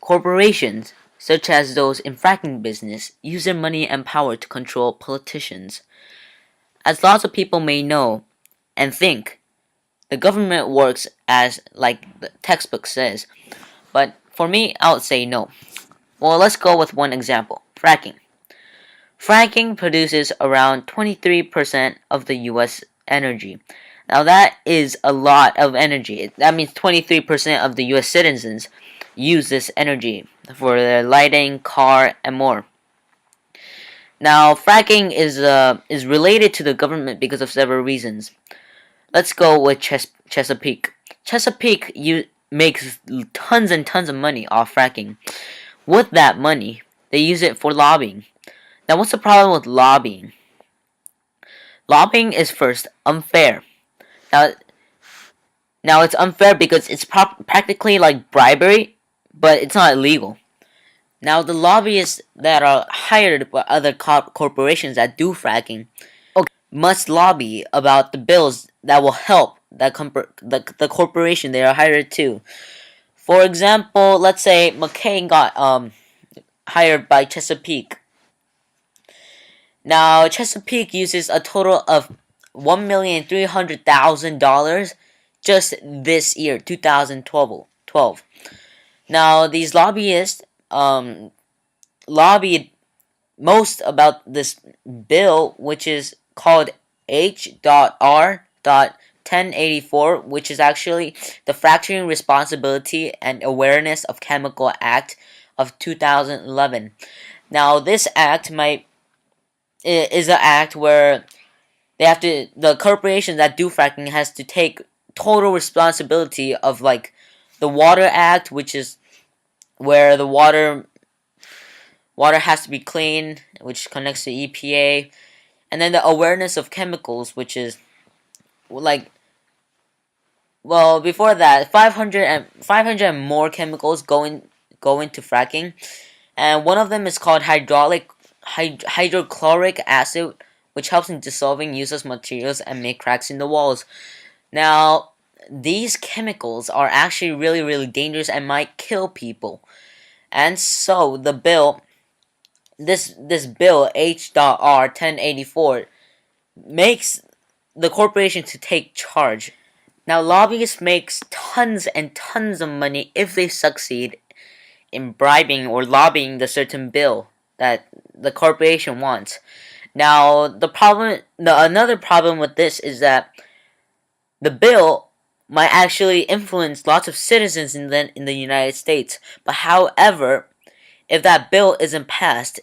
Corporations, such as those in fracking business, use their money and power to control politicians. As lots of people may know and think, the government works as like the textbook says, but for me, I would say no. Well, let's go with one example: fracking. Fracking produces around 23% of the US energy. Now that is a lot of energy. That means 23% of the US citizens use this energy for their lighting, car, and more. Now, fracking is related to the government because of several reasons. Let's go with Chesapeake. Chesapeake makes tons and tons of money off fracking. With that money, they use it for lobbying. Now, what's the problem with lobbying? Lobbying is first unfair. Now, now it's unfair because it's practically like bribery, but it's not illegal. Now, the lobbyists that are hired by other corporations that do fracking must lobby about the bills that will help the corporation they are hired to. For example, let's say McCain got hired by Chesapeake. Now, Chesapeake uses a total of $1,300,000 just this year, 2012. Now, these lobbyists lobbied most about this bill, which is called H.R.1084, which is actually the Fracturing Responsibility and Awareness of Chemical Act of 2011. Now, this act is an act where the corporations that do fracking has to take total responsibility of like the Water Act, which is where the water has to be clean, which connects to EPA, and then the awareness of chemicals, which is like, well, before that, 500 and more chemicals go into fracking, and one of them is called hydrochloric acid, which helps in dissolving useless materials and make cracks in the walls. Now, these chemicals are actually really, really dangerous and might kill people. And so the bill, this bill H.R. 1084, makes the corporation to take charge. Now, lobbyists makes tons and tons of money if they succeed in bribing or lobbying the certain bill that the corporation wants. Now, another problem with this is that the bill might actually influence lots of citizens in the United States. But however, if that bill isn't passed,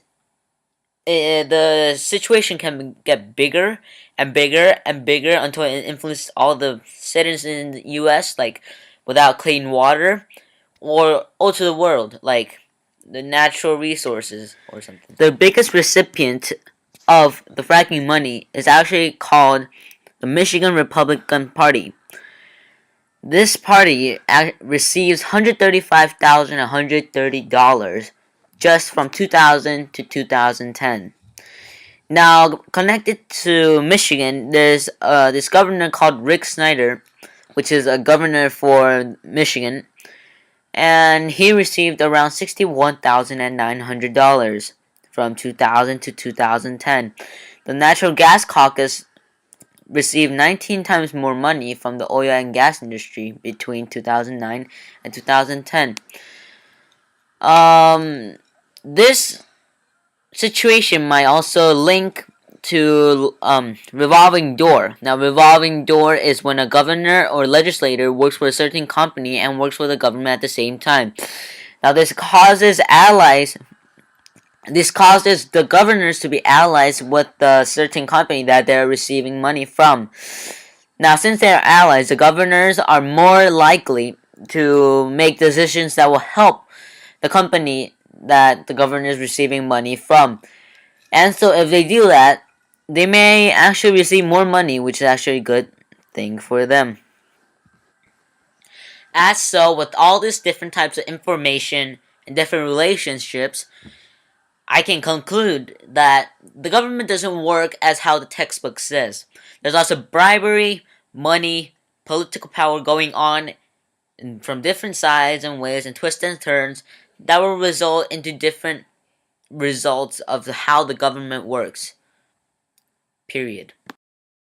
the situation can get bigger and bigger and bigger until it influences all the citizens in the U.S., like without clean water, or to the world, like the natural resources or something. The biggest recipient of the fracking money is actually called the Michigan Republican Party. This party receives $135,130 just from 2000 to 2010. Now, connected to Michigan, there's this governor called Rick Snyder, which is a governor for Michigan, and he received around $61,900 from 2000 to 2010. The Natural Gas Caucus received 19 times more money from the oil and gas industry between 2009 and 2010. This situation might also link to revolving door. Now, revolving door is when a governor or legislator works for a certain company and works for the government at the same time. Now, this causes the governors to be allies with the certain company that they're receiving money from. Now, since they're allies, the governors are more likely to make decisions that will help the company that the governor is receiving money from. And so if they do that, they may actually receive more money, which is actually a good thing for them. As so, with all these different types of information and different relationships, I can conclude that the government doesn't work as how the textbook says. There's lots of bribery, money, political power going on from different sides and ways and twists and turns that will result into different results of how the government works. Period.